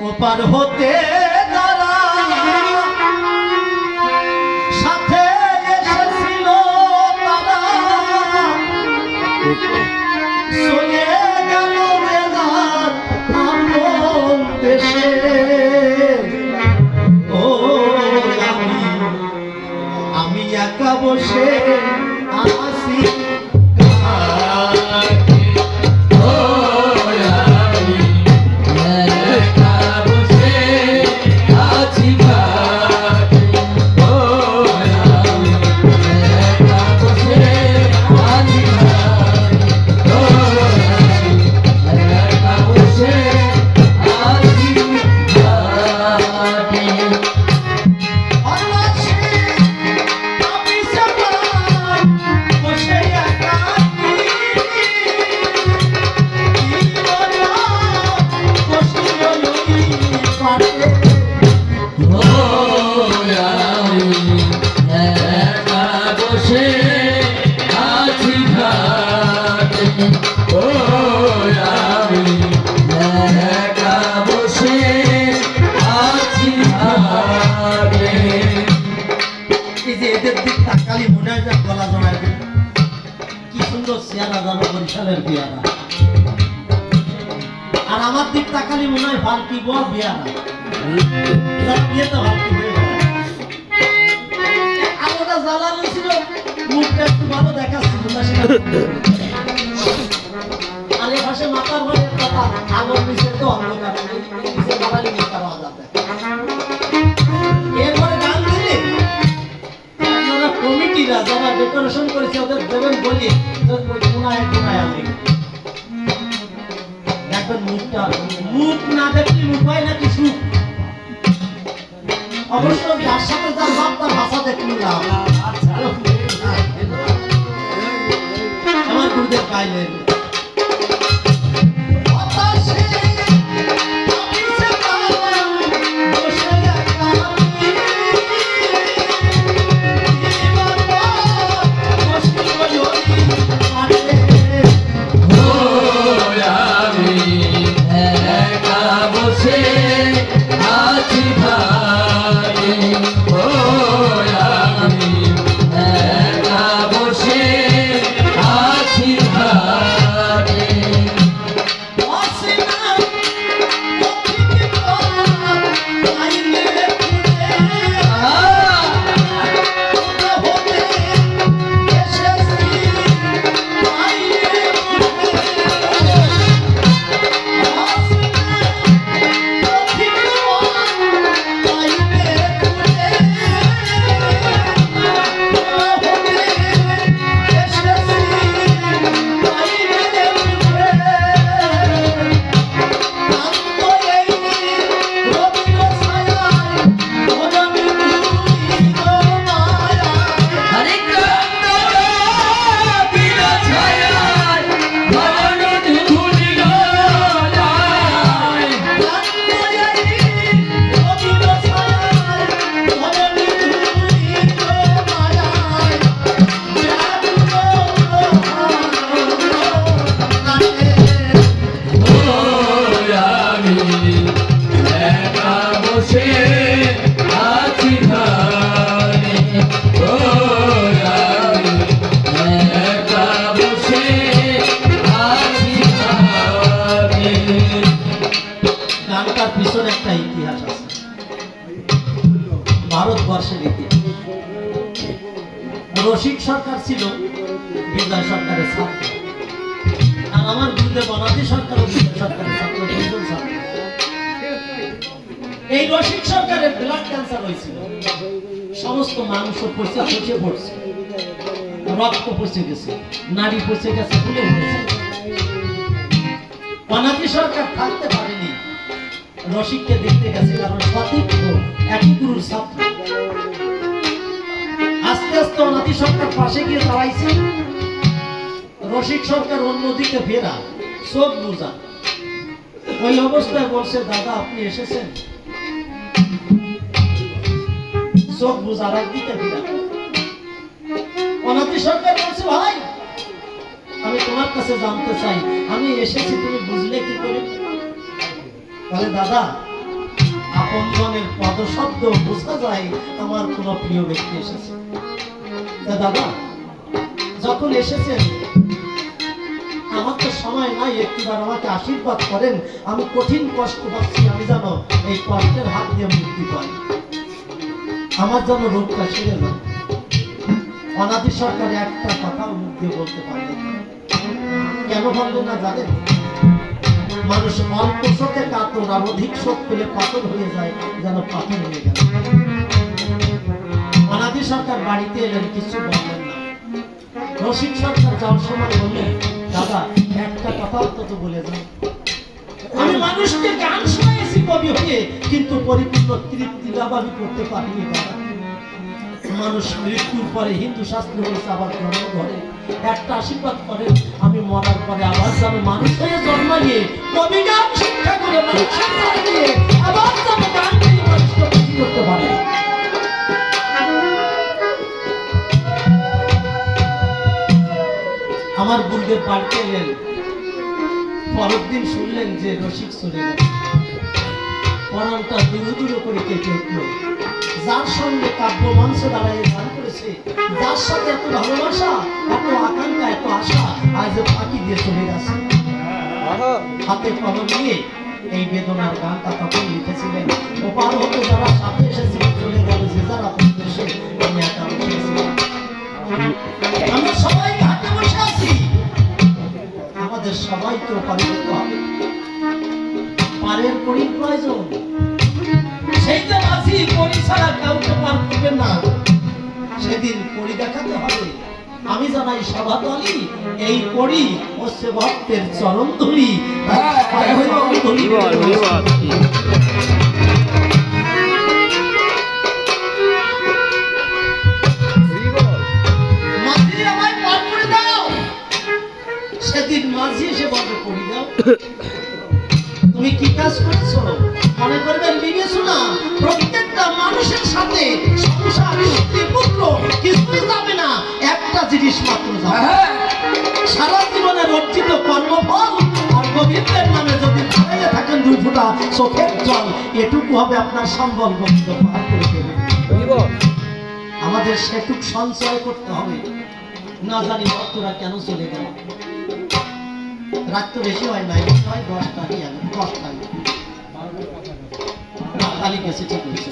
ওপার হতে যারা সাথে এসেছিল তারা চলে গেল বেলার আপন দেশে। ও আমি একা বসে আসি আর আমার দিক তাকালি মনে হয় ফালকি বল বিয়ারা আলোটা জ্বালানো ছিল, মুখটা একটু ভালো দেখাচ্ছিল আর এ পাশে মাথার ঘরের কথা আলোর নিচে তো অন্ধকার এরপরে গান দিলে আপনারা কমিটিরা যারা ডেকোরেশন করেছে ওদের দেবেন বলি দেখবেন মুখটা মুখ না দেখলে মুখ হয় না কিছু। অবশ্য যার সাথে যার বাপ তার ভাষা দেখলে আমার গুরুদেব গাইলেন ভারতবর্ষের ইতিহাস। রসিক সরকার ছিল বিজয় সরকারের ছাত্র, আর আমার গুরুদেব অনাদি সরকার ও বিজয় সরকারের ছাত্র, দুজন ছাত্র। এই রসিক সরকারের ব্লাড ক্যান্সার হয়েছিল, সমস্ত মাংস পচে পড়ছে, রক্ত পচে গেছে, নাড়ি পচে গেছে, ফুলে উঠেছে। অনাদি সরকার থাকতে পারেনি, রসিককে দেখতে গেছে, কারণ সঠিক একই গুরুর ছাত্র। আস্তে আস্তে অনাদি সরকার পাশে গিয়ে দাঁড়াইছে, রসিক সরকার অন্যদিকে ফেরা, চোখ বুঝা। ওই অবস্থায় বলছে, দাদা আপনি এসেছেন? চোখ বুঝার একদিকে ফেরা। অনাদি সরকার বলছে, ভাই আমি তোমার কাছে জানতে চাই, আমি এসেছি তুমি বুঝলে কি করে? বলে, দাদা আপনজনের পদশব্দ বোঝা যায় আমার কোনো প্রিয় ব্যক্তি এসেছে। দাদা যখন এসেছেন আমার তো সময় নাই, একটিবার আমাকে আশীর্বাদ করেন। আমি কঠিন কষ্ট পাচ্ছি, আমি যেন এই কষ্টের হাত দিয়ে মুক্তি পাই, আমার যেন রোগটা সেরে যায়। অনাদি সরকার একটা কথাও মুখ দিয়ে বলতে পারলেন না। কেন বললেন না জানেন? মানুষ অল্প শোকে কাতর, আর অধিক শোক পেলে পাথর হয়ে যায়, যেন পাথর হয়ে গেল। অনাদি সরকার বাড়িতে এলেন, কিছু বললেন না। রসিক সরকার যাওয়ার সময় বললেন, দাদা একটা কথা অন্তত বলে যান। আমি মানুষকে গান শোনাইছি কবি হয়ে, কিন্তু পরিপূর্ণ তৃপ্তি লাভ আমি করতে পারিনি দাদা। মানুষ মৃত্যুর পরে হিন্দু শাস্ত্র বলেছে আবার জন্ম ধরে। একটা আশীর্বাদ করেন, আমি মরার পরে আবার যেন মানুষ হয়ে জন্মাইয়ে কবি গান শিক্ষা করে মানুষের দিয়ে আবার যেন গান দিয়ে মানুষকে খুশি করতে পারে। আমার গুরুদেব বাড়িতে এলেন, পরের দিন শুনলেন যে রসিক চলে গেল। পরাণটা দূরে দূরে করে কেটে উঠল। যার সঙ্গে কাব্য মঞ্চে দাঁড়ায় গান করেছে, যার সাথে এত ভালোবাসা, এত আকাঙ্ক্ষা, এত আশা, আজ ফাঁকি দিয়ে চলে গেছে। হাতে কলম নিয়ে এই বেদনার গানটা তখন লিখেছিলেন। ওপার হতে যারা সাথে এসেছিল চলে গেল, যে যারা এসে আমি একা বসেছিলাম। আমরা সবাই ঘাটে বসে আছি, আমাদের সবাইকে ওপারে যেতে হবে। পারের করি প্রয়োজন, সেইটা মাঝি পরি ছাড়া কাউকে পার করবে না। সেদিন পরি দেখাতে হবে। আমি জানাই সভাতলি, এই পরি হচ্ছে ভক্তের চরণ ধুলি। মাঝি আমায় পার করে দাও। সেদিন মাঝি এসে বলবে, পরি দাও। তুমি কি কাজ করেছো মনে করবেন বিবেচনা। প্রত্যেকটা মানুষের সাথে সংসার, স্ত্রী, পুত্র কিছুই যাবে না, একটা জিনিস মাত্র যাবে, সারা জীবনের অর্জিত কর্মফল। আর গোবিন্দের নামে যদি দাঁড়িয়ে থাকেন দুই ফোঁটা চোখের জল, এটুকু হবে আপনার সম্বল গোবিন্দ পার করে দেবে। আমাদের সেটুক সঞ্চয় করতে হবে। না জানি ভক্তরা কেন চলে গেল। রাত তো বেশি হয় নাই, হয় 10টা কি 10টা কালি গেছে, ঠিক হয়েছে,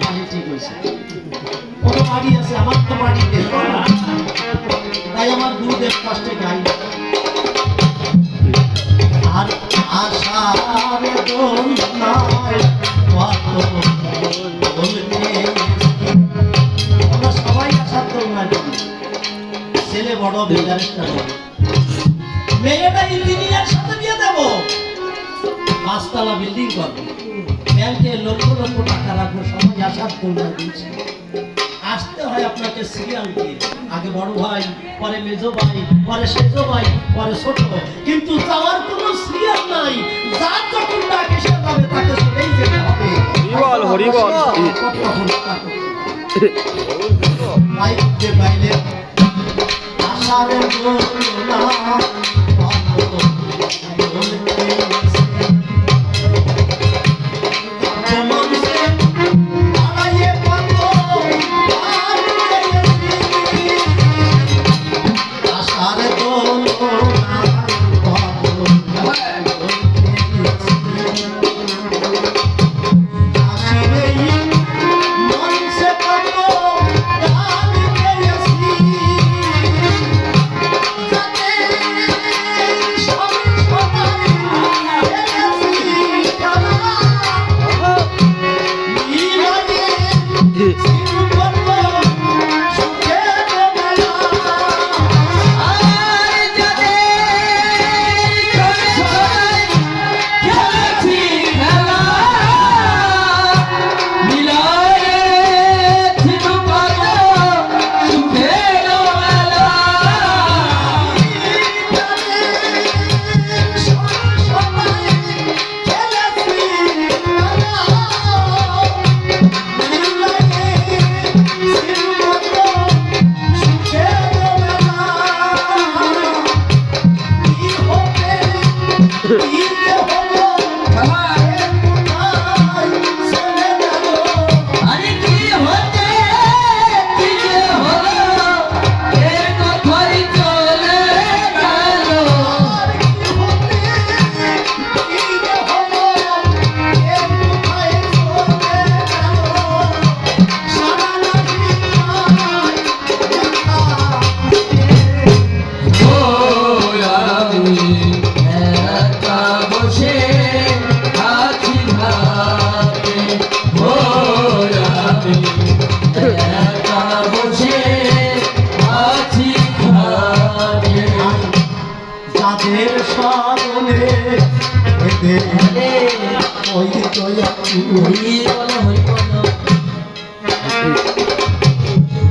কালি ঠিক হয়েছে। কোনো বাড়ি আছে, আমার তো বাড়ি নেই, তাই আমার গুরুদেব কষ্টে গাই। আর আশার দোলনায় আমরা সবাই আশার দোলনায় যাবি। ছেলে বড়, ব্যারিস্টার বড়, মেয়েটা ইঞ্জিনিয়ার সাথে দিয়ে দেবো, 5তলা বিল্ডিং করবো, ব্যাংকে লক্ষ লক্ষ টাকা রাখবো। সবাই আসার দোলনা দিয়েছে। আসতে হয় আপনাকে সিরিয়াল দিয়ে, আগে বড় ভাই, পরে মেজো ভাই, পরে সেজো ভাই, পরে ছোট। কিন্তু যাওয়ার কোনো সিরিয়াল নাই। যার যখন ডাক এসে যাবে তাকে চলেই যেতে হবে। বাইরে আসার দোলনা ওই তো একটু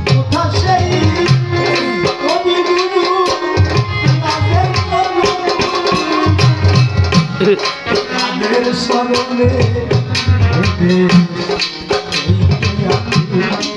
কোথা সেই কবিগুরু তাদের স্মরণে ওই তো একটু